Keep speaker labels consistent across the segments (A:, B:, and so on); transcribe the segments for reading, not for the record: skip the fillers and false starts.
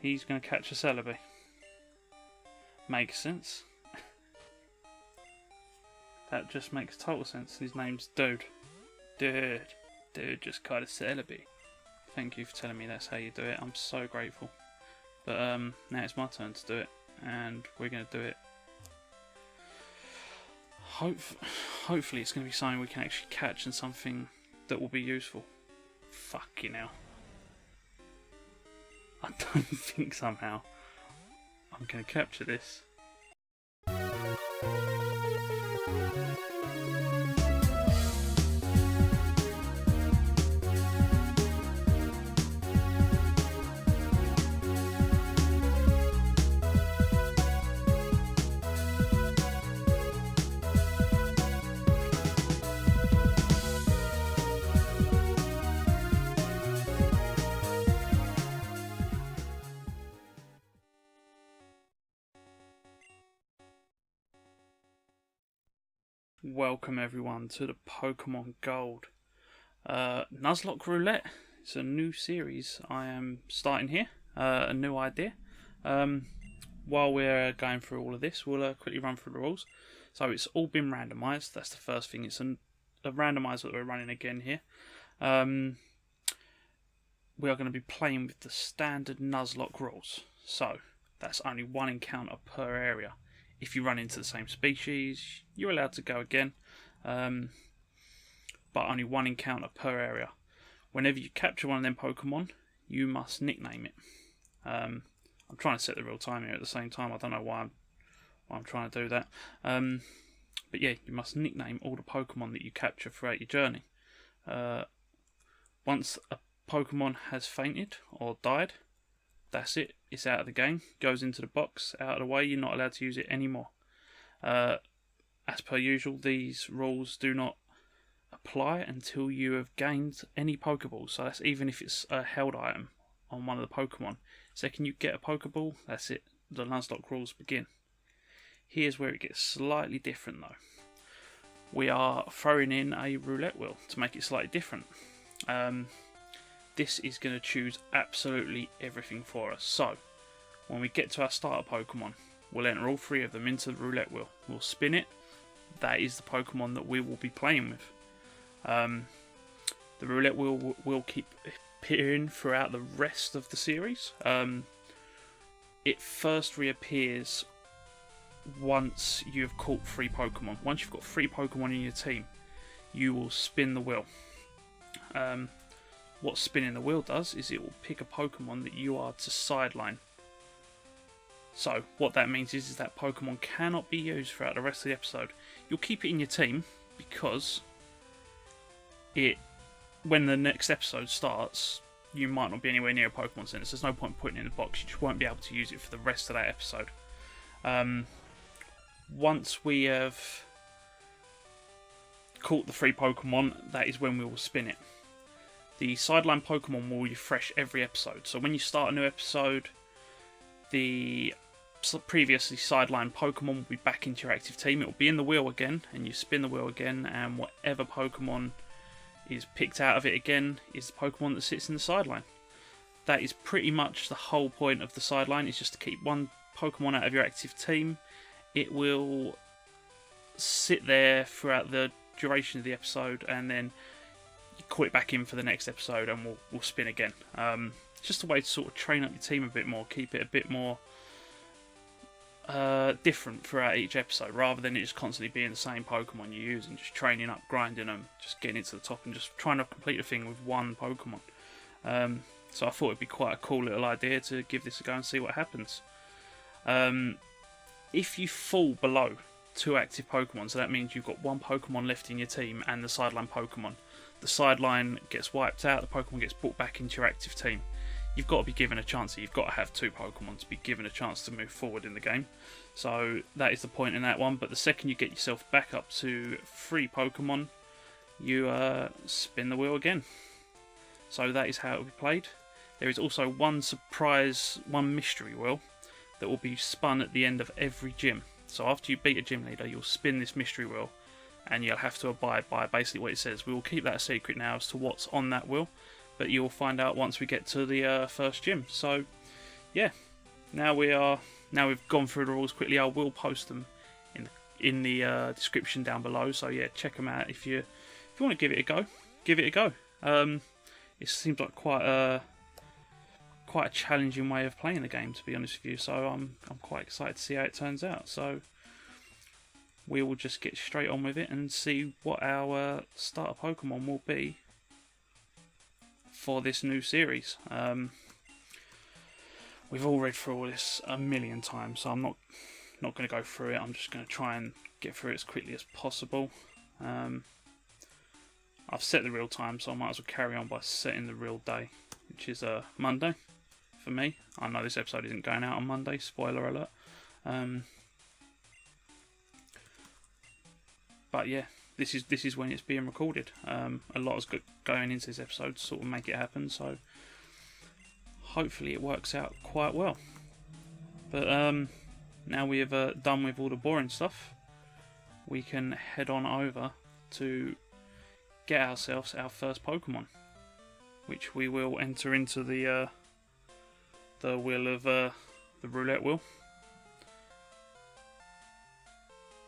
A: he's going to catch a Celebi. Makes sense. That just makes total sense. His name's Dude. Dude just caught a Celebi. Thank you for telling me that's how you do it. I'm so grateful. But now it's my turn to do it, and we're going to do it. Hopefully it's going to be something we can actually catch and something that will be useful. Fucking hell. I don't think somehow I'm going to capture this. Welcome everyone to the Pokemon Gold Nuzlocke Roulette. It's a new series I am starting here, a new idea. While we're going through all of this, we'll quickly run through the rules. So it's all been randomised, that's the first thing. It's a randomiser that we're running again here. We are going to be playing with the standard Nuzlocke rules. So that's only one encounter per area. If you run into the same species, you're allowed to go again, but only one encounter per area. Whenever you capture one of them Pokemon, you must nickname it. I'm trying to set the real time here at the same time. I don't know why I'm trying to do that. But yeah, you must nickname all the Pokemon that you capture throughout your journey. Once a Pokemon has fainted or died, that's it. It's out of the game. Goes into the box, out of the way. You're not allowed to use it anymore. As per usual, these rules do not apply until you have gained any Pokeballs. So that's even if it's a held item on one of the Pokemon. Second you get a Pokeball, that's it. The Nuzlocke rules begin. Here's where it gets slightly different though. We are throwing in a roulette wheel to make it slightly different. This is going to choose absolutely everything for us. So, when we get to our starter Pokemon, we'll enter all three of them into the roulette wheel. We'll spin it. That is the Pokemon that we will be playing with. The roulette wheel will keep appearing throughout the rest of the series. It first reappears once you've caught 3 Pokemon. Once you've got 3 Pokemon in your team, you will spin the wheel. What spinning the wheel does is it will pick a Pokemon that you are to sideline. So what that means is that Pokemon cannot be used throughout the rest of the episode. You'll keep it in your team because when the next episode starts, you might not be anywhere near a Pokemon Center. So there's no point putting it in the box. You just won't be able to use it for the rest of that episode. Once we have caught the 3 Pokemon, that is when we will spin it. The sideline Pokemon will refresh every episode. So when you start a new episode, the previously sidelined Pokemon will be back into your active team. It will be in the wheel again, and you spin the wheel again, and whatever Pokemon is picked out of it again is the Pokemon that sits in the sideline. That is pretty much the whole point of the sideline, is just to keep one Pokemon out of your active team. It will sit there throughout the duration of the episode, and then you call it back in for the next episode, and we'll spin again. It's just a way to sort of train up your team a bit more, keep it a bit more different throughout each episode, rather than it just constantly being the same Pokemon you use and just training up, grinding them, just getting it to the top and just trying to complete a thing with one Pokemon. So I thought it'd be quite a cool little idea to give this a go and see what happens. If you fall below 2 active Pokemon, so that means you've got 1 Pokemon left in your team and the sideline Pokemon, the sideline gets wiped out, the Pokemon gets brought back into your active team. You've got to be given a chance. You've got to have 2 Pokemon to be given a chance to move forward in the game. So that is the point in that one. But the second you get yourself back up to 3 Pokemon, you spin the wheel again. So that is how it will be played. There is also one mystery wheel that will be spun at the end of every gym. So after you beat a gym leader, you'll spin this mystery wheel, and you'll have to abide by basically what it says. We will keep that a secret now as to what's on that wheel, but you'll find out once we get to the first gym. So yeah, now we've gone through the rules quickly. I will post them in the description down below. So yeah, check them out if you want to give it a go. Give it a go. It seems like quite a challenging way of playing the game, to be honest with you. So I'm quite excited to see how it turns out. So we will just get straight on with it and see what our starter Pokemon will be for this new series. We've all read through all this a million times, so I'm not going to go through it. I'm just going to try and get through it as quickly as possible. I've set the real time, so I might as well carry on by setting the real day, which is Monday for me. I know this episode isn't going out on Monday, spoiler alert. But yeah, this is when it's being recorded. A lot is going into this episode to sort of make it happen, so hopefully it works out quite well. But now we have done with all the boring stuff, we can head on over to get ourselves our first Pokemon, which we will enter into the wheel of the Roulette Wheel.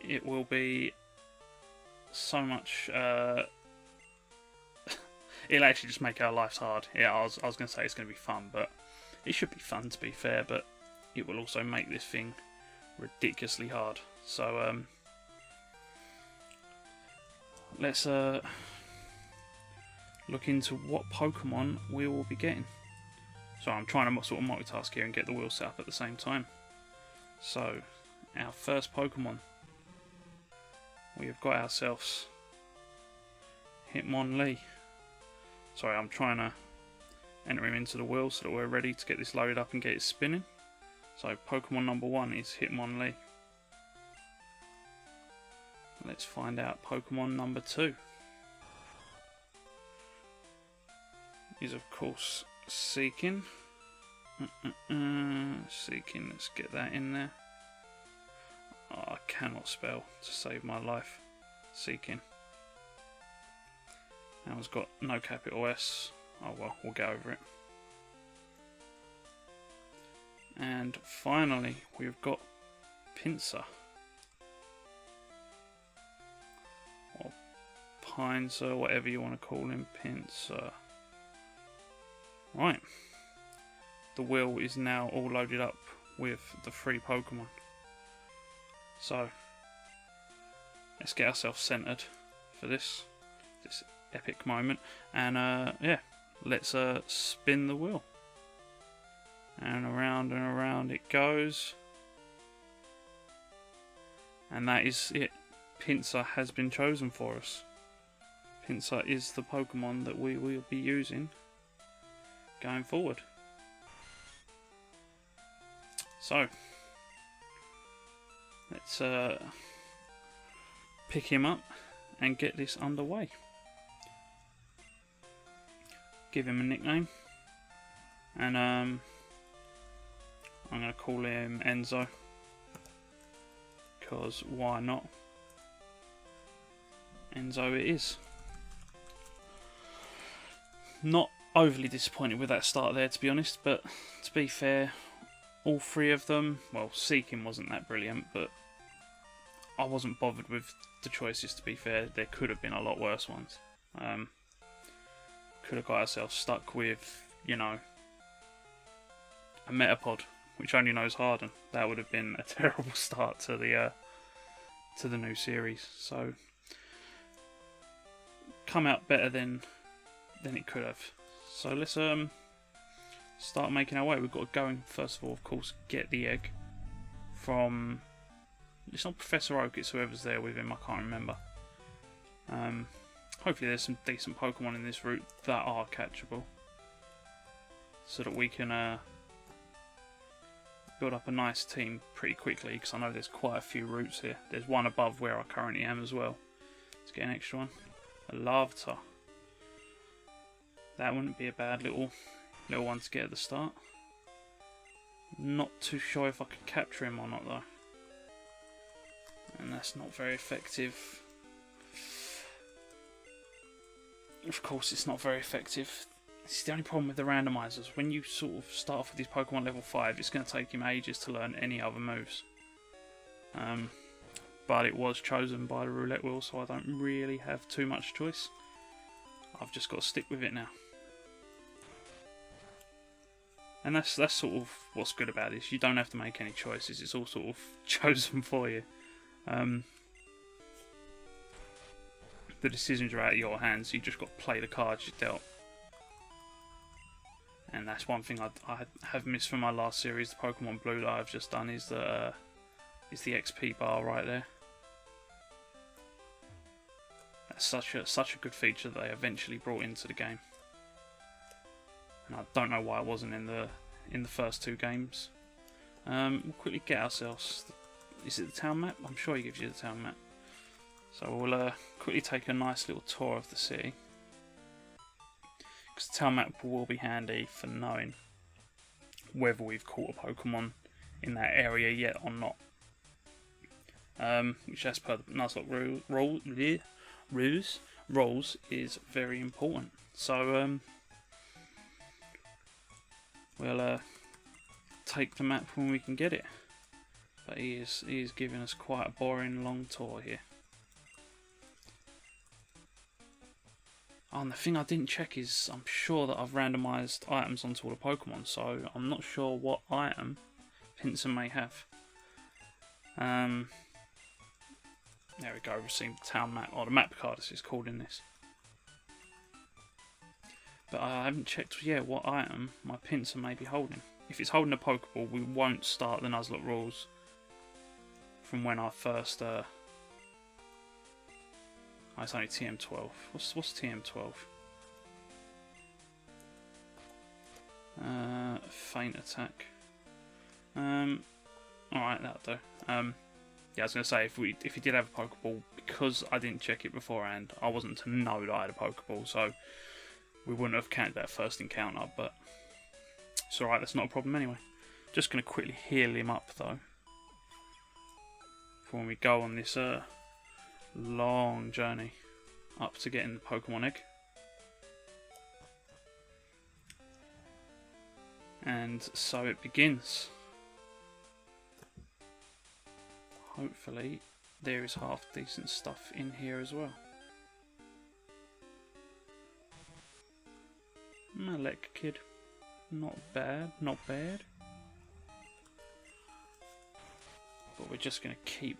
A: It will be so much. It'll actually just make our lives hard. Yeah, I was going to say it's going to be fun, but it should be fun to be fair. But it will also make this thing ridiculously hard. So let's look into what Pokemon we will be getting. So I'm trying to sort of multitask here and get the wheel set up at the same time. So our first Pokemon, we have got ourselves Hitmonlee. Sorry, I'm trying to enter him into the wheel so that we're ready to get this loaded up and get it spinning. So Pokemon number 1 is Hitmonlee. Let's find out Pokemon number 2. Is of course Seeking. Seeking, let's get that in there. Oh, I cannot spell to save my life. Seeking. That one's got no capital S. Oh well, we'll get over it. And finally, we've got Pinsir. Or Pinsir, whatever you want to call him. Pinsir. Right. The wheel is now all loaded up with the 3 Pokemon. So, let's get ourselves centered for this epic moment. And yeah, let's spin the wheel. And around it goes. And that is it. Pinsir has been chosen for us. Pinsir is the Pokemon that we will be using going forward. So, let's pick him up and get this underway. Give him a nickname, and I'm going to call him Enzo, because why not? Enzo it is. Not overly disappointed with that start there, to be honest, but to be fair, all 3 of them, well, Seeking wasn't that brilliant, but I wasn't bothered with the choices, to be fair. There could have been a lot worse ones. Could have got ourselves stuck with, you know, a Metapod, which only knows Harden. That would have been a terrible start to the new series. So, come out better than it could have. So let's start making our way. We've got to go and first of all, of course, get the egg from. It's not Professor Oak. It's whoever's there with him. I can't remember. Hopefully, there's some decent Pokemon in this route that are catchable, so that we can build up a nice team pretty quickly. Because I know there's quite a few routes here. There's one above where I currently am as well. Let's get an extra one. A Larvitar. That wouldn't be a bad little one to get at the start. Not too sure if I could capture him or not though. And that's not very effective. Of course it's not very effective. This is the only problem with the randomizers. When you sort of start off with these Pokemon level 5, it's going to take him ages to learn any other moves. But it was chosen by the Roulette Wheel, so I don't really have too much choice. I've just got to stick with it now. And that's sort of what's good about this. You don't have to make any choices. It's all sort of chosen for you. The decisions are out of your hands. You just got to play the cards you dealt. And that's one thing I have missed from my last series, the Pokemon Blue that I've just done, is the XP bar right there. That's such a good feature that they eventually brought into the game. And I don't know why it wasn't in the first 2 games. We'll quickly get ourselves. Is it the town map? I'm sure he gives you the town map. So we'll quickly take a nice little tour of the city. Because the town map will be handy for knowing whether we've caught a Pokemon in that area yet or not. Which, as per the Nuzlocke rules, is very important. So we'll take the map when we can get it. But he is giving us quite a boring long tour here. Oh, and the thing I didn't check is I'm sure that I've randomised items onto all the Pokemon, so I'm not sure what item Pinsir may have. There we go, received the town map, or the map card as it's called in this. But I haven't checked yet what item my Pinsir may be holding. If it's holding a Pokeball, we won't start the Nuzlocke Rules from when I first... Oh, it's only TM12. What's TM12? Faint attack. Alright, that'll do. Yeah, I was going to say, if he did have a Pokeball, because I didn't check it beforehand, I wasn't to know that I had a Pokeball, so we wouldn't have counted that first encounter, but it's alright, that's not a problem anyway. Just going to quickly heal him up, though, for when we go on this long journey up to getting the Pokemon egg. And so it begins. Hopefully there is half decent stuff in here as well. Malek kid. Not bad, not bad. But we're just going to keep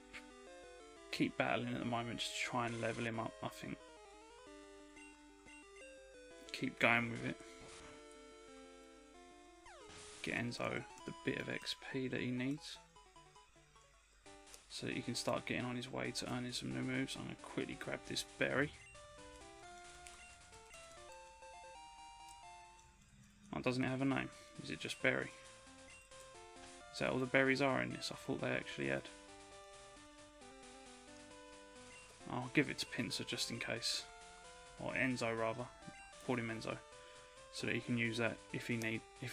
A: battling at the moment, just to try and level him up, I think. Keep going with it. Get Enzo the bit of XP that he needs, so that he can start getting on his way to earning some new moves. I'm going to quickly grab this berry. Oh, doesn't it have a name? Is it just berry? Is that all the berries are in this? I thought they actually had. I'll give it to Pinsir just in case. Or Enzo rather. Call him Enzo. So that he can use that if he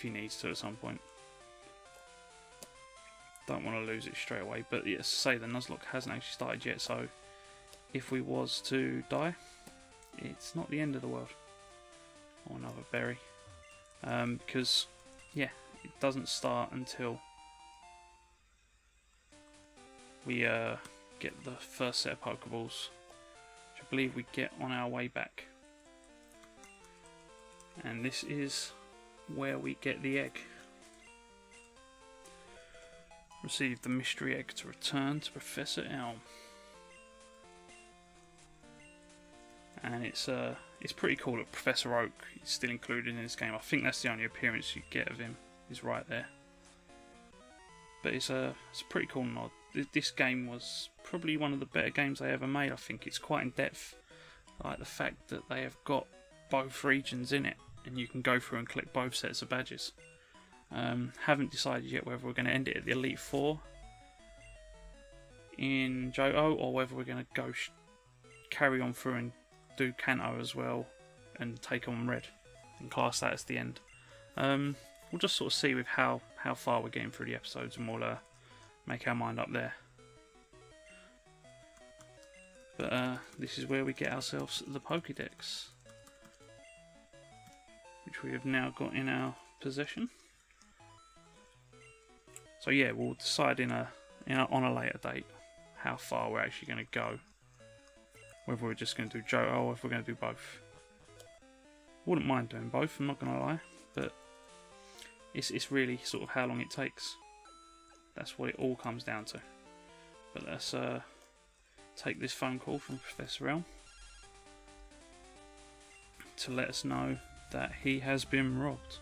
A: needs to at some point. Don't want to lose it straight away. But yes, say the Nuzlocke hasn't actually started yet, so if we was to die, it's not the end of the world. Or another berry. Because yeah, it doesn't start until we get the first set of Pokeballs, which I believe we get on our way back. And this is where we get the egg. Receive the mystery egg to return to Professor Elm. And it's pretty cool that Professor Oak is still included in this game. I think that's the only appearance you get of him, is right there. But it's a pretty cool nod. This game was probably one of the better games they ever made. I think it's quite in depth. I like the fact that they have got both regions in it, and you can go through and collect both sets of badges. Haven't decided yet whether we're going to end it at the Elite Four in Johto, or whether we're going to go carry on through and do Kanto as well and take on Red and class that as the end. We'll just sort of see with how far we're getting through the episodes, and we'll make our mind up there. But this is where we get ourselves the Pokédex. which we have now got in our possession. So yeah, we'll decide on a later date how far we're actually going to go. Whether we're just going to do Johto or if we're going to do both. Wouldn't mind doing both, I'm not going to lie, but it's really sort of how long it takes. That's what it all comes down to. But let's take this phone call from Professor Elm to let us know that he has been robbed.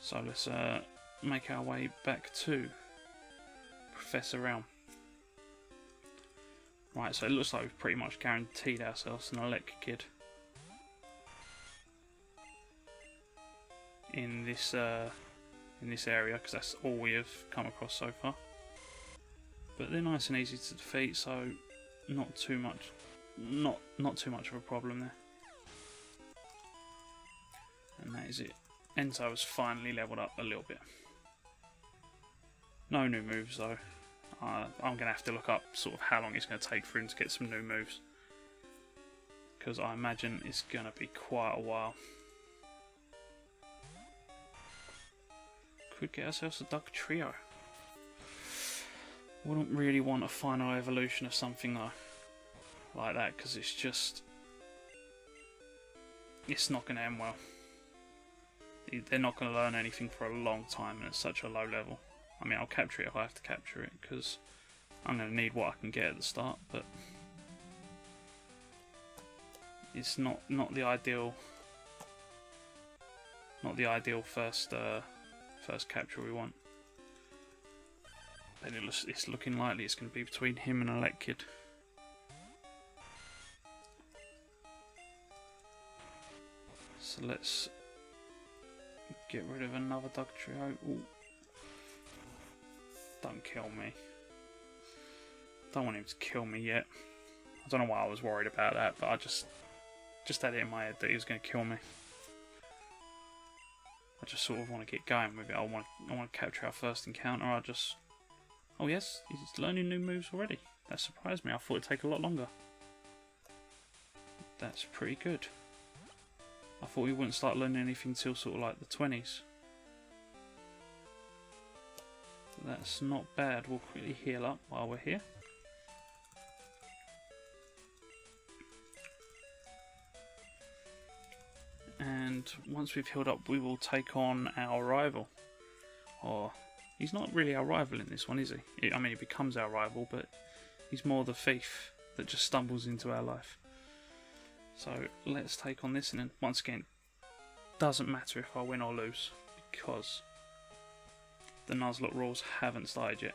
A: So let's make our way back to Professor Elm. Right, so it looks like we've pretty much guaranteed ourselves an Elekid in this area, because that's all we have come across so far. But they're nice and easy to defeat, so not too much of a problem there. And that is it. Enzo has finally leveled up a little bit. No new moves though. I'm going to have to look up sort of how long it's going to take for him to get some new moves, because I imagine it's going to be quite a while. Could get ourselves a Duck Trio. Wouldn't really want a final evolution of something though, like that, because it's not going to end well. They're not going to learn anything for a long time, and it's such a low level. I mean, I'll capture it if I have to capture it, because I'm going to need what I can get at the start, but it's not the ideal first capture we want. But it's looking likely it's going to be between him and Elekid. So let's get rid of another Duck Trio. Ooh. Don't kill me. Don't want him to kill me yet. I don't know why I was worried about that, but I just had it in my head that he was going to kill me. I just sort of want to get going with it. I want to capture our first encounter. Oh yes, he's learning new moves already. That surprised me. I thought it'd take a lot longer. That's pretty good. I thought we wouldn't start learning anything till sort of like the 20s. That's not bad. We'll quickly heal up while we're here. And once we've healed up, we will take on our rival. Or, he's not really our rival in this one, is he? I mean, he becomes our rival, but he's more the thief that just stumbles into our life. So let's take on this, and then once again, doesn't matter if I win or lose, because the Nuzlocke Rules haven't started yet.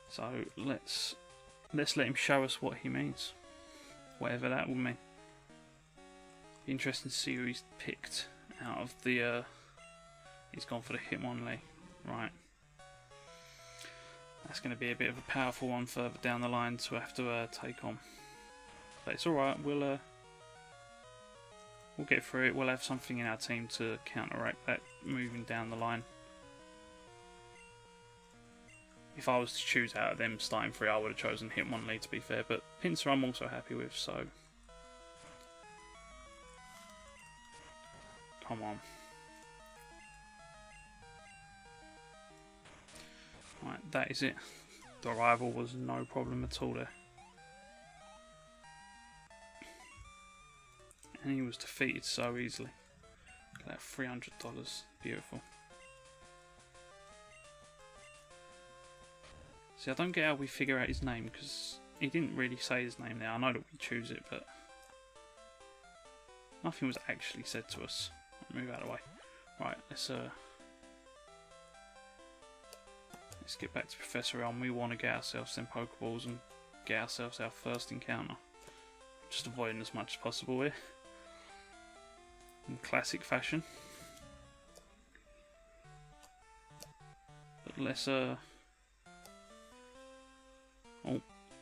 A: So let's let him show us what he means, whatever that will mean. Be interesting to see who he's picked out of the. He's gone for the Hitmonlee, right? That's going to be a bit of a powerful one further down the line to have to take on. But it's all right. We'll get through it. We'll have something in our team to counteract that moving down the line. If I was to choose out of them starting three, I would have chosen Hitmonlee, to be fair. But Pinsir I'm also happy with, so come on. Right, that is it. The rival was no problem at all there. And he was defeated so easily. Look at that, $300. Beautiful. See, I don't get how we figure out his name, because he didn't really say his name there. I know that we choose it, but nothing was actually said to us. Move out of the way. Right, let's get back to Professor Elm. We want to get ourselves some Pokeballs and get ourselves our first encounter. Just avoiding as much as possible here. In classic fashion. But let's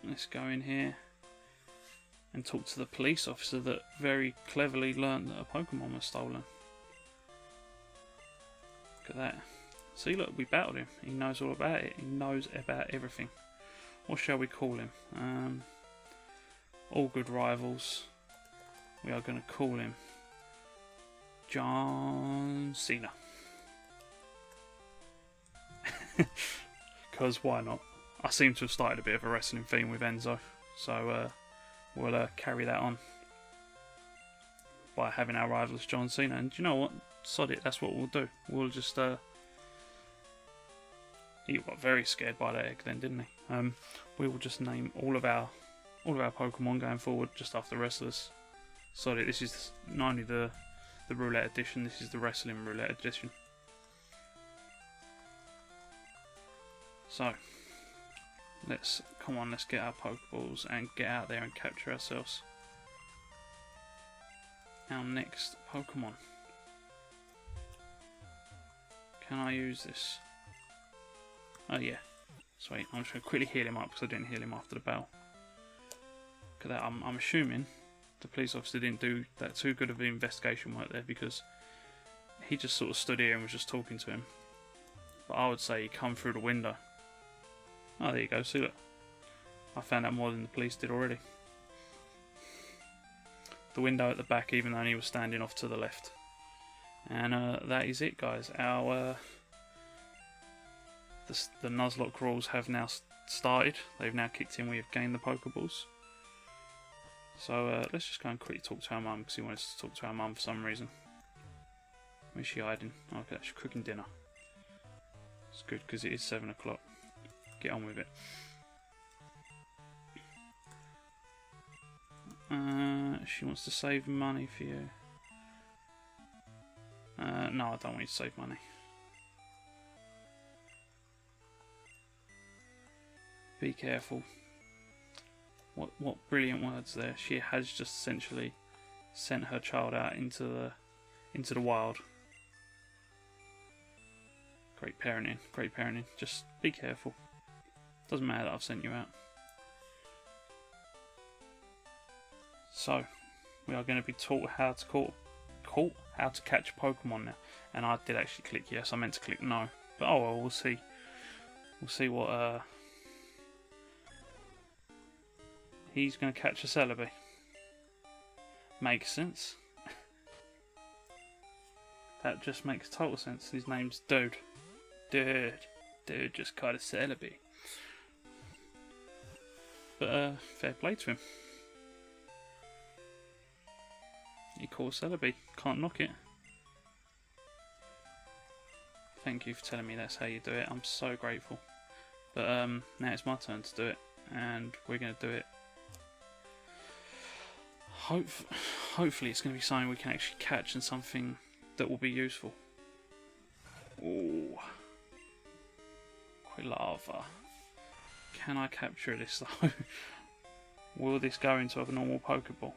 A: let's go in here and talk to the police officer that very cleverly learned that a Pokemon was stolen. Look at that. See, look, we battled him. He knows all about it. He knows about everything. What shall we call him? all good rivals. We are going to call him John Cena. Because why not? I seem to have started a bit of a wrestling theme with Enzo, so we'll carry that on by having our rivals John Cena. And do you know what? Sod it, that's what we'll do. We'll just he got very scared by that egg then, didn't he? We will just name all of our Pokemon going forward just after the wrestlers. Sod it, this is not only the Roulette edition, this is the Wrestling Roulette edition. So, let's get our Pokeballs and get out there and capture ourselves our next Pokemon. Can I use this? Oh yeah, sweet. I'm just going to quickly heal him up because I didn't heal him after the battle. Because I'm assuming the police officer didn't do that too good of an investigation work there, because he just sort of stood here and was just talking to him. But I would say he come through the window. Oh, there you go, see, look. I found out more than the police did already. The window at the back, even though he was standing off to the left. And that is it, guys. Our the Nuzlocke Rules have now started. They've now kicked in. We have gained the Pokeballs. So let's just go and quickly talk to our mum, because he wants to talk to our mum for some reason. Where's she hiding? Oh, okay, she's cooking dinner. It's good because it is 7 o'clock. Get on with it. She wants to save money for you. No, I don't want you to save money. Be careful. What brilliant words there. She has just essentially sent her child out into the wild. Great parenting, great parenting. Just be careful. Doesn't matter that I've sent you out. So, we are going to be taught how to catch Pokemon now. And I did actually click yes. I meant to click no. But oh well, we'll see. We'll see what he's going to catch a Celebi. Makes sense. That just makes total sense. His name's Dude. Dude just caught a Celebi. But fair play to him. He caught a Celebi. Can't knock it. Thank you for telling me that's how you do it. I'm so grateful. But now it's my turn to do it, and we're going to do it. Hopefully it's going to be something we can actually catch and something that will be useful. Ooh. Quilava. Can I capture this though? Will this go into a normal Pokeball?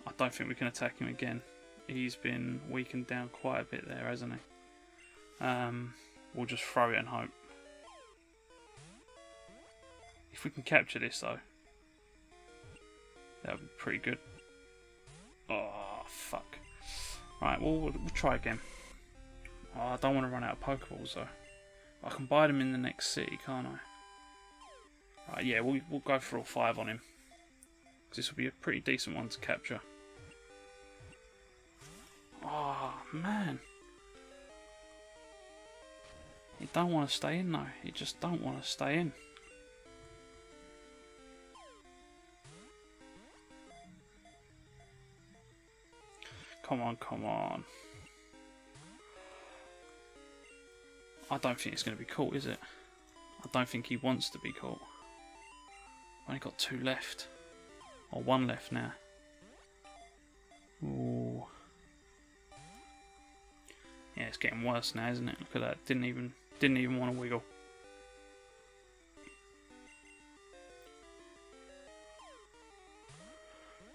A: I don't think we can attack him again. He's been weakened down quite a bit there, hasn't he? We'll just throw it and hope. If we can capture this though, that would be pretty good. Oh, fuck. Right, we'll try again. Oh, I don't want to run out of Pokeballs though. I can buy them in the next city, can't I? Right, yeah, we'll go for all 5 on him. Because this will be a pretty decent one to capture. Oh, man. He don't want to stay in though. He just don't want to stay in. Come on, come on. I don't think it's going to be caught, is it? I don't think he wants to be caught. I've only got 2 left. Or 1 left now. Ooh. Yeah, it's getting worse now, isn't it? Look at that. Didn't even want to wiggle.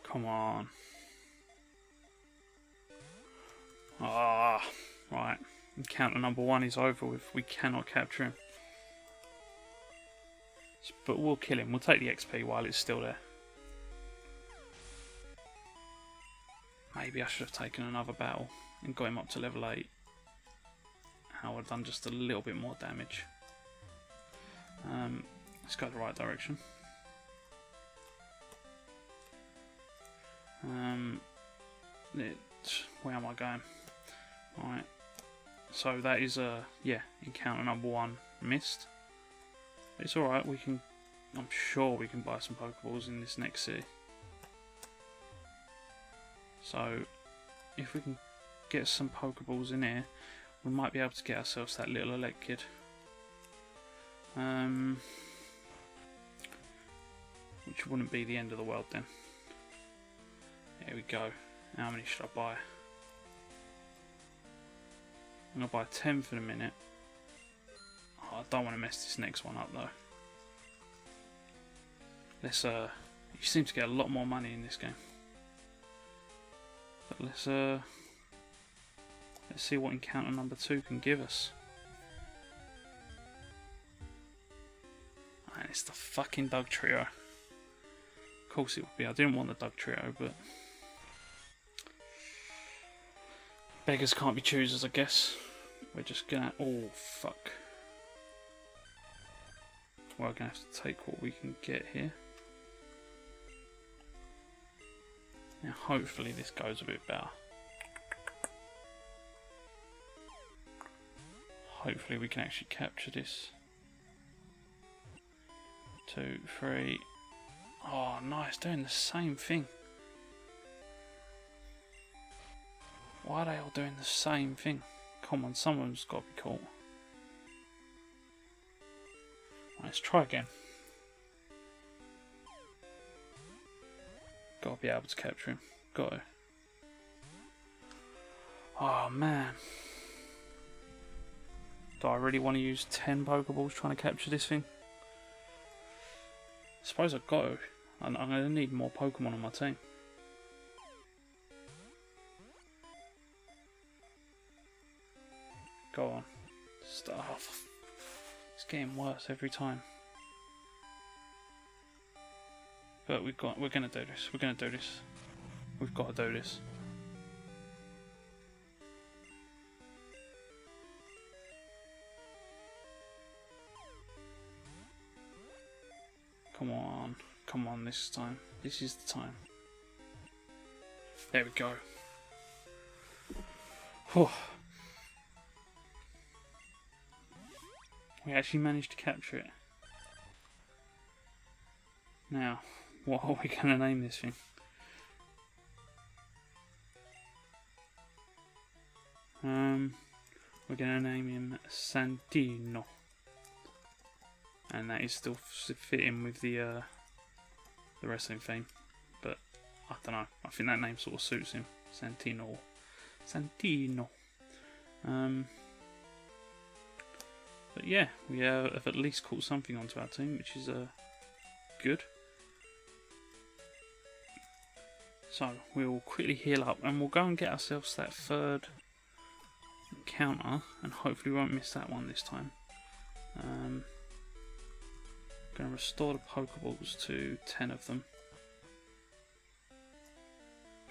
A: Come on. Ah, right. Encounter number 1 is over with. We cannot capture him. But we'll kill him. We'll take the XP while it's still there. Maybe I should have taken another battle and got him up to level 8. I would have done just a little bit more damage. Let's go the right direction. Where am I going? Alright. So that is yeah, encounter number 1 missed. It's alright, we can, I'm sure we can buy some Pokeballs in this next city. So if we can get some Pokeballs in here, we might be able to get ourselves that little elect kid. Which wouldn't be the end of the world then. There we go. How many should I buy? I'm going to buy 10 for the minute. Oh, I don't want to mess this next one up though. Let's you seem to get a lot more money in this game. But let's see what encounter number 2 can give us. And it's the fucking Dug Trio. Of course it would be. I didn't want the Dug Trio, but beggars can't be choosers, I guess. We're just gonna... oh, fuck. We're gonna have to take what we can get here. Now, hopefully this goes a bit better. Hopefully we can actually capture this. 2, 3. Oh, nice, doing the same thing. Why are they all doing the same thing? Come on, someone's got to be caught. Let's try again. Got to be able to capture him. Got to. Oh man. Do I really want to use 10 Pokeballs trying to capture this thing? I suppose I've got to. I'm going to need more Pokemon on my team. Go on. Stuff. It's getting worse every time. But we're going to do this. We're going to do this. We've got to do this. Come on. Come on this time. This is the time. There we go. Whew. We actually managed to capture it. Now, what are we going to name this thing? We're going to name him Santino. And that is still fitting with the wrestling theme. But, I don't know. I think that name sort of suits him. Santino. Santino. But yeah, we have at least caught something onto our team, which is good. So we'll quickly heal up and we'll go and get ourselves that 3rd encounter, and hopefully we won't miss that one this time. Going to restore the Pokeballs to 10 of them,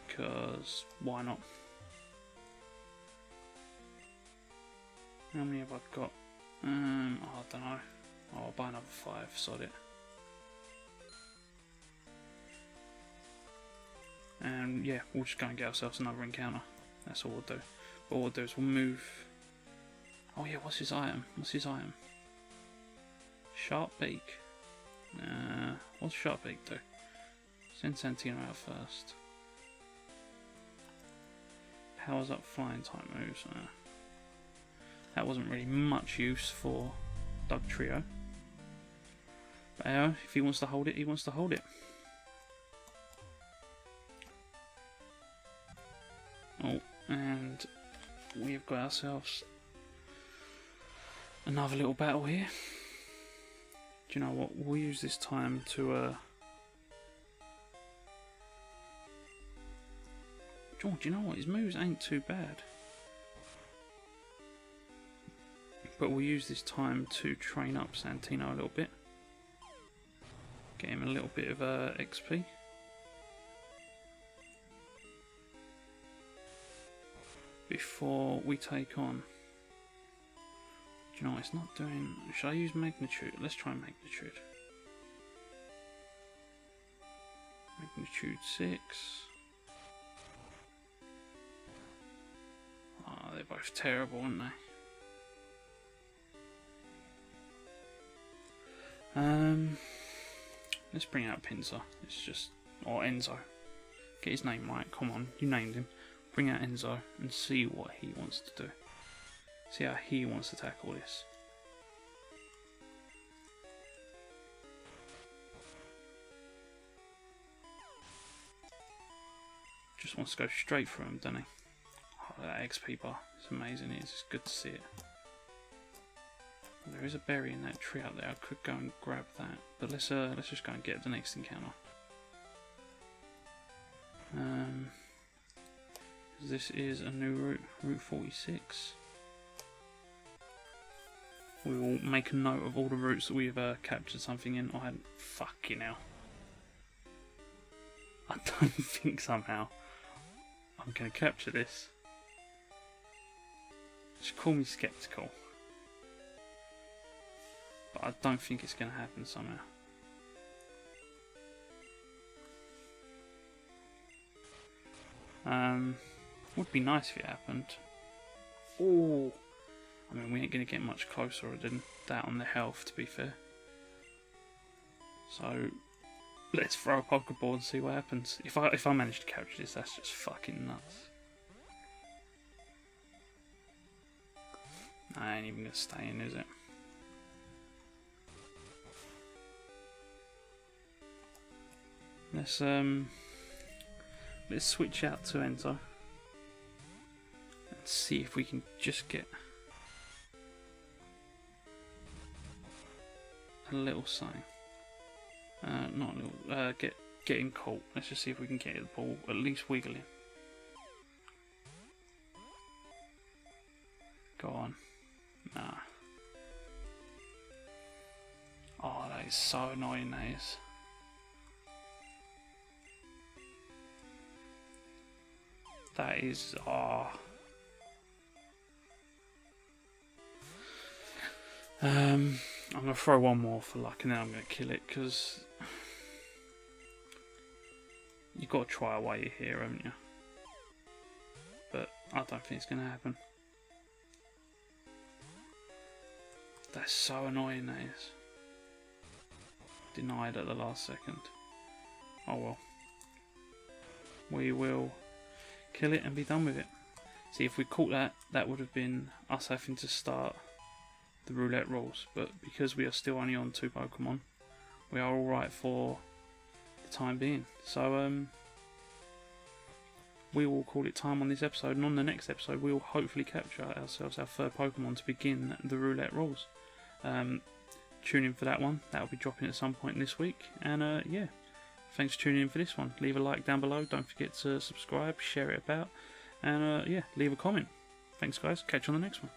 A: because why not? How many have I got? I don't know. Oh, I'll buy another 5, sod it. And yeah, we'll just go and get ourselves another encounter. That's all we'll do. But all we'll do is we'll move. Oh yeah, what's his item? What's his item? Sharp Beak. What's Sharp Beak do? Send Santino out first. Powers up flying type moves. That wasn't really much use for Dug Trio. But if he wants to hold it, he wants to hold it. Oh, and we've got ourselves another little battle here. Do you know what? We'll use this time to do you know what? His moves ain't too bad. But we'll use this time to train up Santino a little bit. Get him a little bit of XP. Before we take on... Do you know what? It's not doing... Should I use Magnitude? Let's try Magnitude. Magnitude 6. Oh, they're both terrible, aren't they? Let's bring out Pinsir. It's just... or Enzo. Get his name right. Come on, you named him. Bring out Enzo and see what he wants to do. See how he wants to tackle this. Just wants to go straight for him, doesn't he? Oh, that XP bar. It's amazing. It's good to see it. There is a berry in that tree up there. I could go and grab that, but let's just go and get the next encounter. This is a new route, Route 46. We will make a note of all the routes that we've captured something in. I hadn't fucking hell. I don't think somehow I'm going to capture this. Just call me skeptical. But I don't think it's going to happen somehow. Would be nice if it happened. Oh, I mean, we ain't going to get much closer than that on the health, to be fair. So, let's throw a Pokeball and see what happens. If I manage to capture this, that's just fucking nuts. I ain't even going to stay in, is it? Let's switch out to Enzo and see if we can just get a little something. Not a little. Getting caught. Let's just see if we can get the ball at least wiggling. Go on. Nah. Oh, that is so annoying. That is. That is, I'm going to throw one more for luck and then I'm going to kill it, because you've got to try while you're here, haven't you? But I don't think it's going to happen. That's so annoying, that is. Denied at the last second. Oh well. We will kill it and be done with it. See, if we caught that, that would have been us having to start the Roulette Rules, but because we are still only on 2 Pokemon, we are alright for the time being. So we will call it time on this episode, and on the next episode we will hopefully capture ourselves our 3rd Pokemon to begin the Roulette Rules. Tune in for that one. That will be dropping at some point this week, and yeah, thanks for tuning in for this one. Leave a like down below, don't forget to subscribe, share it about, and yeah, leave a comment. Thanks guys, catch you on the next one.